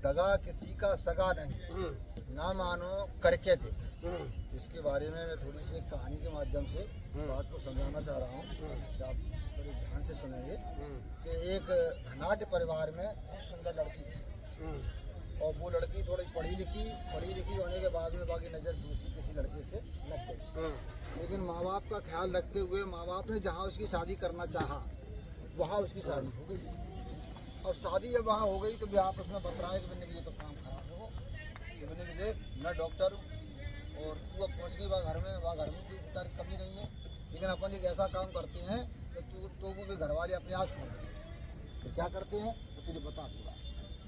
दगा किसी का सगा नहीं, ना मानो करके दे। इसके बारे में मैं थोड़ी सी एक कहानी के माध्यम से बात को समझाना चाह रहा हूँ कि आप बड़े ध्यान से सुनेंगे। कि एक धनाढ़ परिवार में बहुत सुंदर लड़की थी और वो लड़की थोड़ी पढ़ी लिखी होने के बाद में बाकी नज़र दूसरी किसी लड़के से लग गई। लेकिन माँ बाप का ख्याल रखते हुए माँ बाप ने जहाँ उसकी शादी करना चाहा वहाँ उसकी शादी हो गई। और शादी जब वहाँ हो गई तो भी आप उसमें बतराए कि मैंने ये तो काम खराब हो कि मैंने देख मैं डॉक्टर हूँ और तू अब पहुँच गई वहाँ घर में कोई बेकार कमी नहीं है, लेकिन अपन एक ऐसा काम करते हैं तो वो भी घर वाले अपने आप छोड़ देंगे। तो क्या करते हैं तो तुझे बता दूँगा।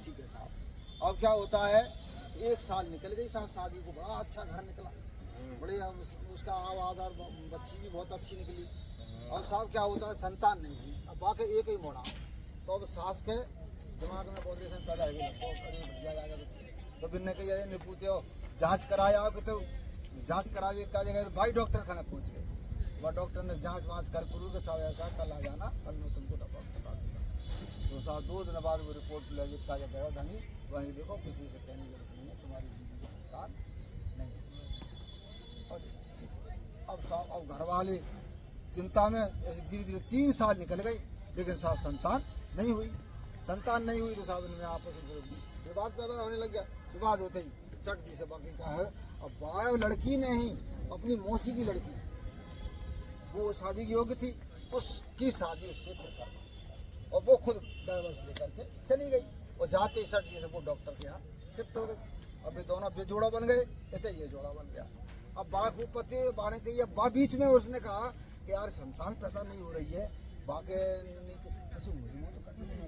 ठीक है साहब। अब क्या होता है, 1 साल निकल गई साहब शादी को, बड़ा अच्छा घर निकला, बड़े उसका आवाज़ और बच्ची भी बहुत अच्छी निकली। अब साहब क्या होता है, संतान नहीं हुई। अब वाकई एक ही मोड़ा तो अब सास के दिमाग में पॉजिशन पैदा हो गई। तो फिर ने कही नहीं पूछते हो जांच कराया हो कि तो जांच करावी क्या जगह तो भाई डॉक्टर खाना पहुँच गए। वह डॉक्टर ने जांच वाँच कर के साहब ऐसा कल आ जाना, कल मैं तुमको दफा बता दूँगा। तो साहब 2 दिन बाद वो रिपोर्ट लगी का जगह धनी वहीं देखो किसी से कहने की जरूरत नहीं है, तुम्हारी बीवी का संतान नहीं है। और अब साहब अब घर वाले चिंता में ऐसे धीरे धीरे 3 साल निकल गई, लेकिन साहब संतान नहीं हुई तो साहब इनमें आपस में विवाद पैदा होने लग गया। विवाद होते ही चट जी से बाकी क्या है, अब बाय लड़की ने ही अपनी मौसी की लड़की वो शादी की योग्य थी, उसकी शादी उससे फिर करना और वो खुद डाइवर्स लेकर के चली गई और जाते सट जी से वो डॉक्टर के यहाँ शिफ्ट हो गई। अब ये दोनों बेजोड़ा बन गए, ऐसे ये जोड़ा बन गया। अब बाकी पति बाने कही अब बीच में उसने कहा कि यार संतान पैदा नहीं हो रही है, बाकी तो मुझे तो करनी नहीं है।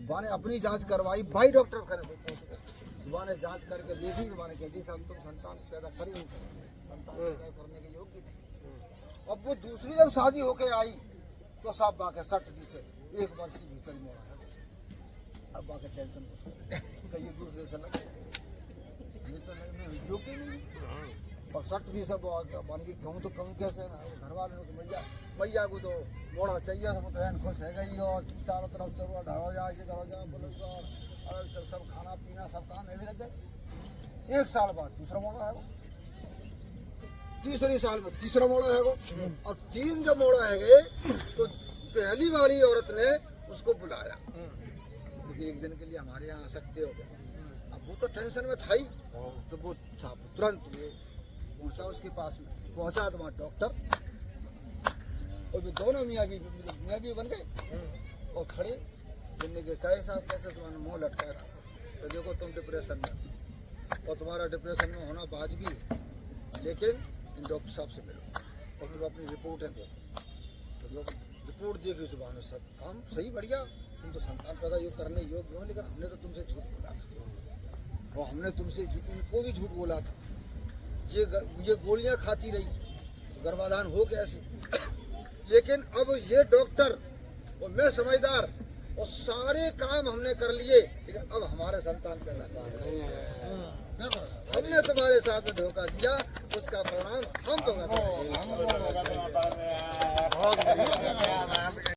बाने अपनी जांच करवाई, भाई डॉक्टर पहुँच ने जांच करके देखी तो बाने कहती साहब तुम संतान पैदा कर ही नहीं सकते, संतान पैदा करने के योग्य नहीं। अब वो दूसरी जब शादी होके आई तो साहब बाके 60 जी से 1 वर्ष के भीतर में आया। अब बाके टेंशन कुछ ये दूसरे से लगे तो लगने योग्य नहीं। और 60 जी से बन गई कहूँ तो कहूँ कैसे, घर वाले मैया को तो मोड़ा चाहिए, सब तो रहन खुश है गई और चारों तरफ चलो दरवाजा बोलो सब खाना पीना सब काम है लग गए। 1 साल बाद दूसरा मोड़ा है वो, तीसरे साल में तीसरा मोड़ा है वो, और 3 जब मोड़ा है गए तो पहली वाली औरत ने उसको बुलाया क्योंकि 1 दिन के लिए हमारे यहाँ आ सकते हो। अब वो तो टेंशन में था ही, तो वो तुरंत पहुंचा उसके पास में, पहुंचा तो वहाँ डॉक्टर और भी दोनों मियाँ भी बन गए और खड़े बोलने के कहे साहब कैसे तुम्हारा मुँह लटका था, तो देखो तुम डिप्रेशन में और तुम्हारा डिप्रेशन में होना वाजिबी है, लेकिन इन डॉक्टर साहब से मिलो और तुम अपनी रिपोर्टें दो। तो लोग रिपोर्ट देखी सुबह सब काम सही बढ़िया, तुम तो संतान पैदा करने योग्य हो, लेकिन हमने तो तुमसे झूठ बोला था और हमने तुमसे इनको भी झूठ बोला था, ये गोलियां खाती रही गर्भाधान हो कैसे। लेकिन अब ये डॉक्टर और मैं समझदार और सारे काम हमने कर लिए, लेकिन अब हमारे संतान पैदा कर हमने तुम्हारे साथ में धोखा दिया, उसका परिणाम हम भुगत रहे हैं।